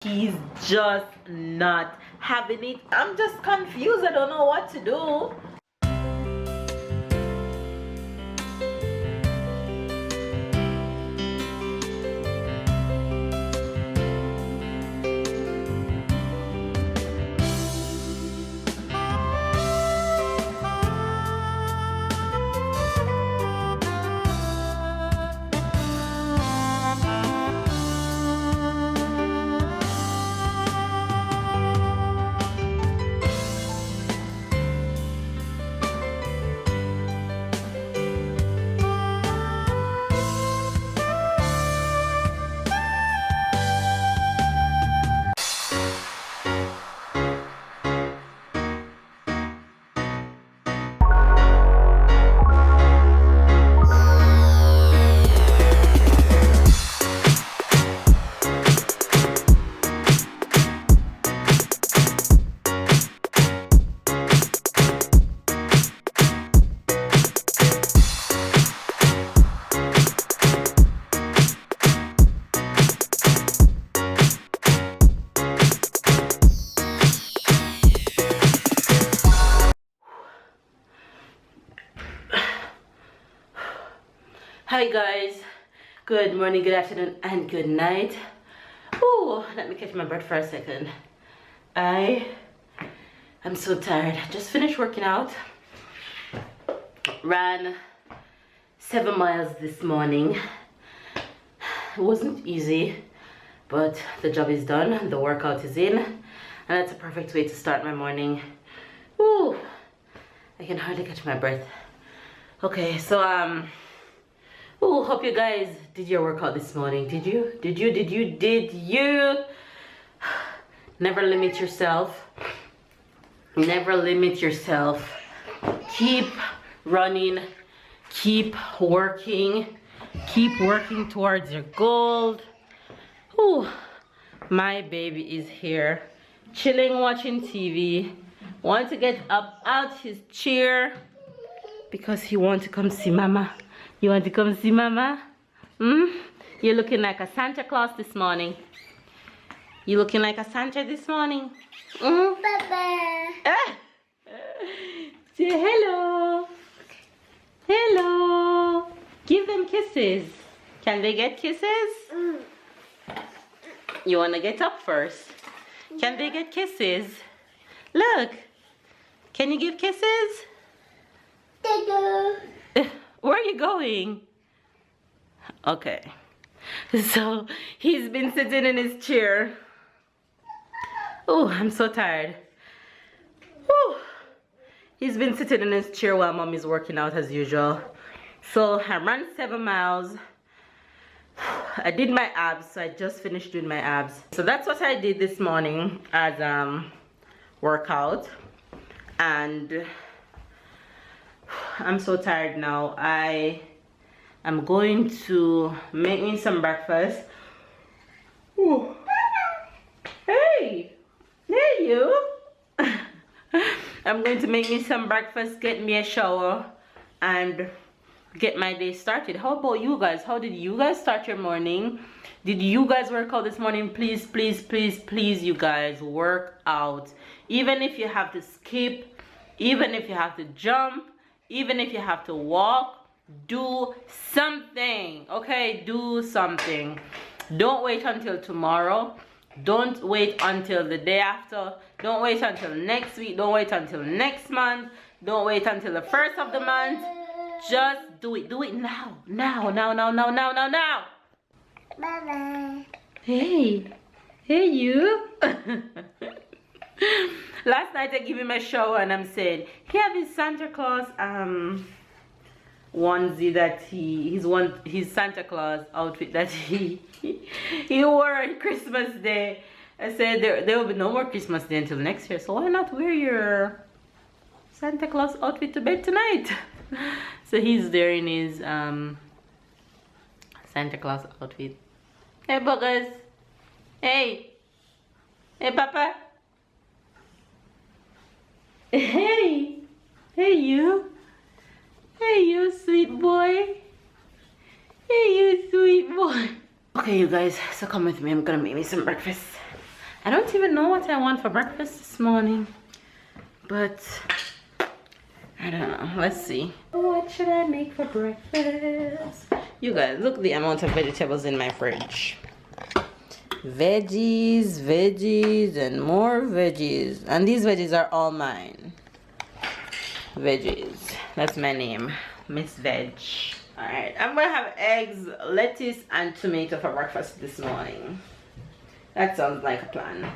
he's just not having it. I'm just confused. I don't know what to do. Hi guys, good morning, good afternoon, and good night. Ooh, let me catch my breath for a second. I am so tired. I just finished working out. Ran 7 miles this morning. It wasn't easy, but the job is done. The workout is in, and that's a perfect way to start my morning. Ooh, I can hardly catch my breath. Okay, so oh, hope you guys did your workout this morning. Did you? Never limit yourself. Never limit yourself. Keep running. Keep working. Keep working towards your goal. Oh, my baby is here, chilling, watching TV. Want to get up out his chair because he wants to come see mama. You want to come see mama? You're looking like a Santa Claus this morning. You looking like a Santa this morning? Bye-bye. Say hello. Hello. Give them kisses. Can they get kisses? You want to get up first? Can they get kisses? Look. Can you give kisses? Where are you going? Okay. So he's been sitting in his chair. Oh, I'm so tired. Whew. He's been sitting in his chair while mommy's working out as usual. So I ran 7 miles. I did my abs, so I just finished doing my abs. So that's what I did this morning as workout. And I'm so tired now. I am going to make me some breakfast. Ooh. Hey you. I'm going to make me some breakfast, get me a shower, and get my day started. How about you guys? How did you guys start your morning? Did you guys work out this morning? Please, you guys, work out. Even if you have to skip, even if you have to jump, even if you have to walk, do something. Okay, do something. Don't wait until tomorrow. Don't wait until the day after. Don't wait until next week. Don't wait until next month. Don't wait until the first of the month. Just do it. Do it now. Now. Bye-bye. Hey you. Last night I gave him a shower and I'm saying he have his Santa Claus onesie that his Santa Claus outfit that he wore on Christmas Day. I said there will be no more Christmas Day until next year, so why not wear your Santa Claus outfit to bed tonight? So he's there in his Santa Claus outfit. Hey buggers. Hey Papa. Hey you. Hey you sweet boy. Hey you sweet boy. Okay you guys, so come with me. I'm gonna make me some breakfast. I don't even know what I want for breakfast this morning, but I don't know. Let's see. What should I make for breakfast? You guys, look the amount of vegetables in my fridge. Veggies, veggies, and more veggies. And these veggies are all mine. Veggies. That's my name, Miss Veg. Alright, I'm gonna have eggs, lettuce, and tomato for breakfast this morning. That sounds like a plan.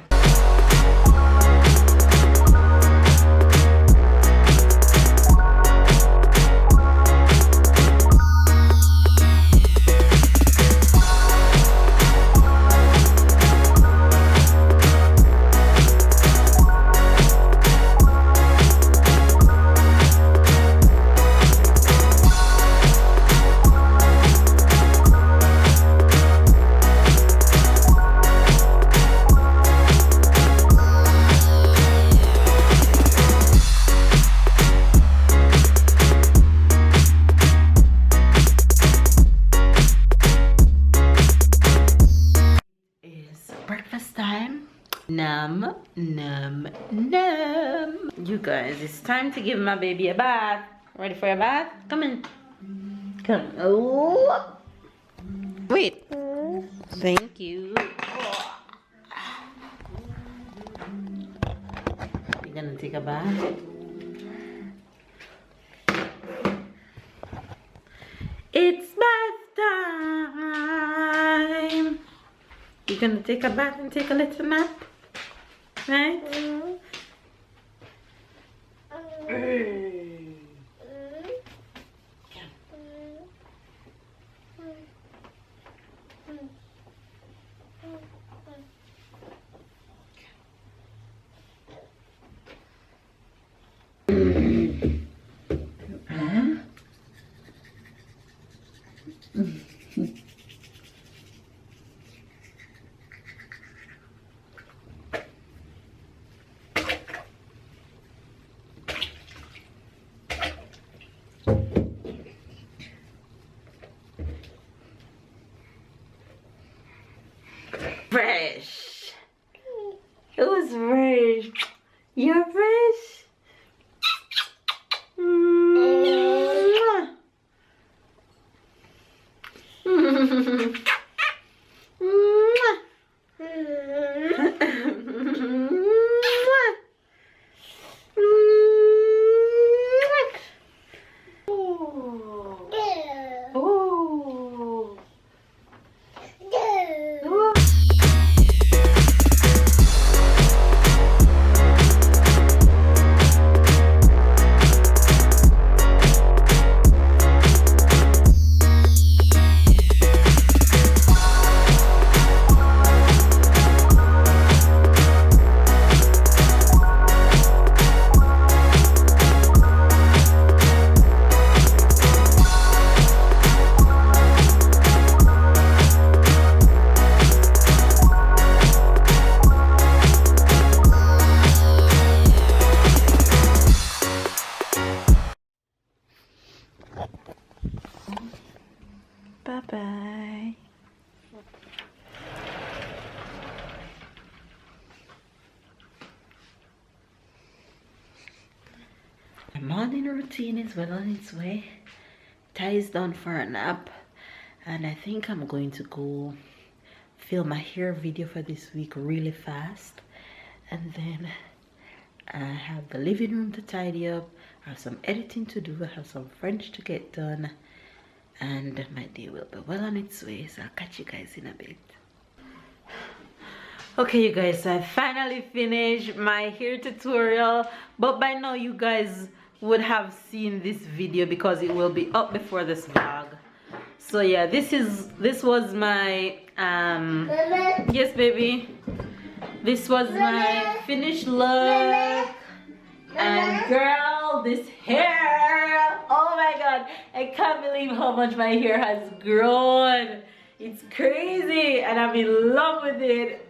Num, num, num. You guys, it's time to give my baby a bath. Ready for a bath? Come in. Come. Oh. Wait. Thank you. You're gonna take a bath? It's bath time. You're gonna take a bath and take a little nap? Right? Fresh. It was fresh. You're fresh. Mwah. Mwah. Bye-bye. My morning routine is well on its way. Ty is done for a nap, and I think I'm going to go film my hair video for this week really fast, and then I have the living room to tidy up. I have some editing to do. I have some French to get done, and my day will be well on its way. So I'll catch you guys in a bit. Okay, you guys, so I finally finished my hair tutorial, but by now you guys would have seen this video because it will be up before this vlog. So yeah, this was my yes baby, this was my finished look. And girl, this hair, oh my god, I can't believe how much my hair has grown. It's crazy, and I'm in love with it.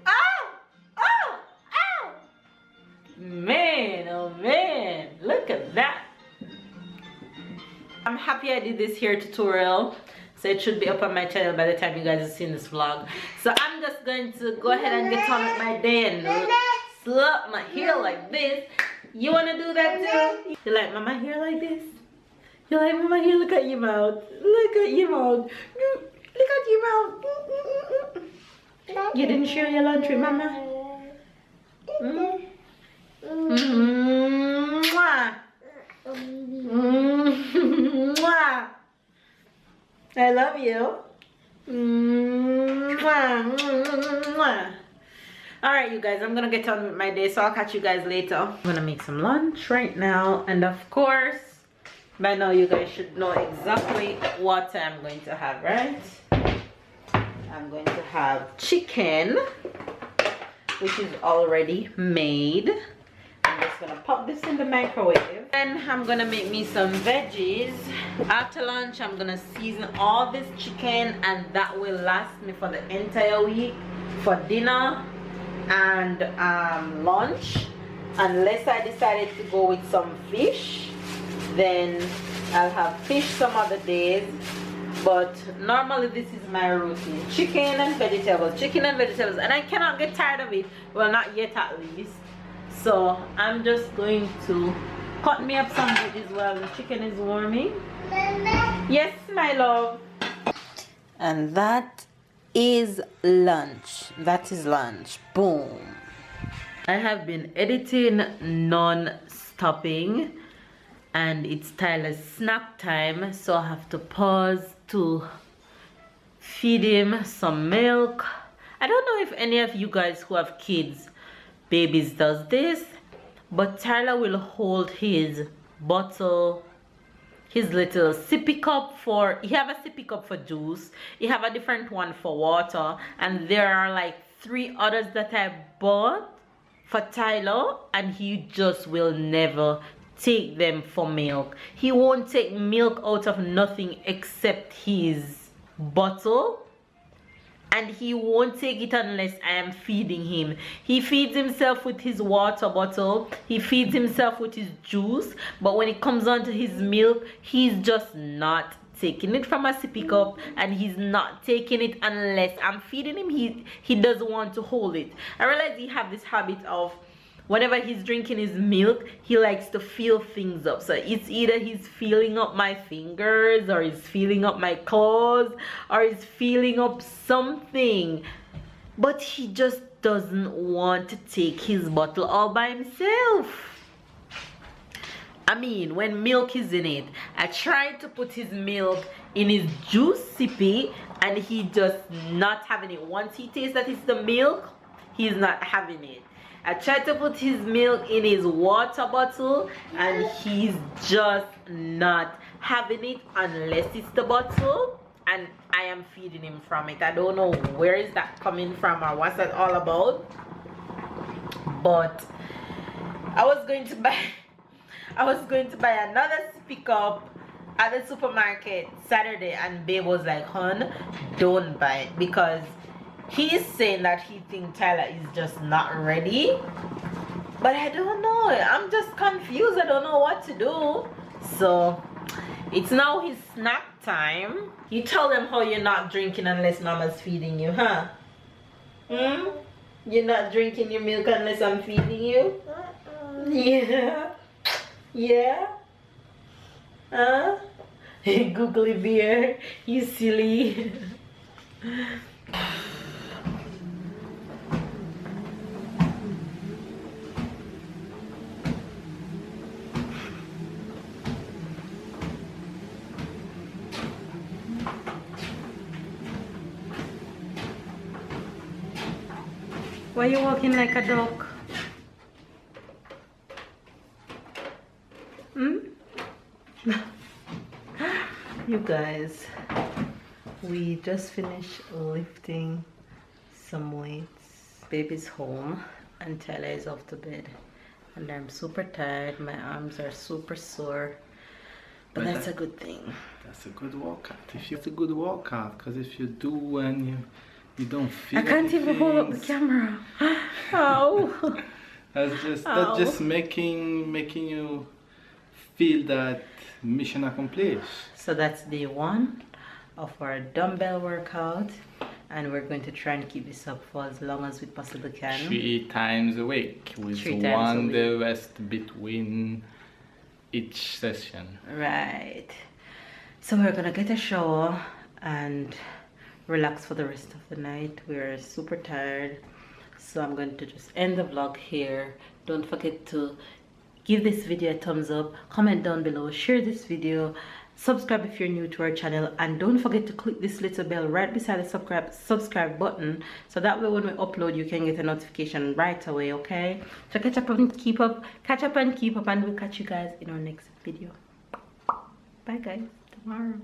Man, oh man, look at that. I'm happy I did this hair tutorial. So it should be up on my channel by the time you guys are seeing this vlog. So I'm just going to go ahead and get on with my day and slap my hair like this. You want to do that too? You like mama hair like this? You like mama hair? Look at your mouth. Look at your mouth. Look at your mouth. You didn't share your lunch with mama? Mwah. Mwah. I love you. Alright you guys, I'm gonna get on with my day, so I'll catch you guys later. I'm gonna make some lunch right now, and of course by now you guys should know exactly what I'm going to have, right? I'm going to have chicken, which is already made. I'm just gonna pop this in the microwave. Then I'm gonna make me some veggies. After lunch, I'm gonna season all this chicken, and that will last me for the entire week for dinner and lunch. Unless I decided to go with some fish, then I'll have fish some other days. But normally this is my routine: chicken and vegetables, and I cannot get tired of it. Well, not yet at least. So I'm just going to cut me up some veggies while the chicken is warming. Yes, my love. And that is lunch. That is lunch. Boom. I have been editing non-stopping, and it's Tyler's snack time, so I have to pause to feed him some milk. I don't know if any of you guys who have kids, babies, does this, but Tyler will hold his bottle, his little sippy cup for, he have a sippy cup for juice, he have a different one for water, and there are like 3 others that I bought for Tyler, and he just will never take them for milk. He won't take milk out of nothing except his bottle, and he won't take it unless I am feeding him. He feeds himself with his water bottle, he feeds himself with his juice, but when it comes on to his milk, he's just not taking it from a sippy cup, and he's not taking it unless I'm feeding him. He doesn't want to hold it. I realize he have this habit of whenever he's drinking his milk, he likes to feel things up. So it's either he's feeling up my fingers, or he's feeling up my claws, or he's feeling up something. But he just doesn't want to take his bottle all by himself. I mean, when milk is in it, I tried to put his milk in his juice sippy, and he just not having it. Once he tastes that it's the milk, he's not having it. I tried to put his milk in his water bottle, and he's just not having it unless it's the bottle, and I am feeding him from it. I don't know where is that coming from or what's that all about, but I was going to buy another sippy cup at the supermarket Saturday, and babe was like, "Hun, don't buy it," because he's saying that he thinks Tyler is just not ready. But I don't know. I'm just confused. I don't know what to do. So it's now his snack time. You tell them how you're not drinking unless mama's feeding you, huh? You're not drinking your milk unless I'm feeding you? Yeah. Yeah? Huh? Googly bear, you silly. Why are you walking like a dog? You guys, we just finished lifting some weights. Baby's home and Tyler is off to bed, and I'm super tired. My arms are super sore, but that's a good thing. That's a good workout. It's a good workout, because if you do and you don't feel, I can't even hold up the camera. Oh. that's just making you feel that mission accomplished. So that's day 1 of our dumbbell workout, and we're going to try and keep this up for as long as we possibly can. 3 times a week with 3 times one a week. day rest between each session. Right. So we're gonna get a shower and relax for the rest of the night. We're super tired, so I'm going to just end the vlog here. Don't forget to give this video a thumbs up, comment down below, share this video, subscribe if you're new to our channel, and don't forget to click this little bell right beside the subscribe button, so that way when we upload you can get a notification right away. Okay, so catch up and keep up, and we'll catch you guys in our next video. Bye guys, tomorrow.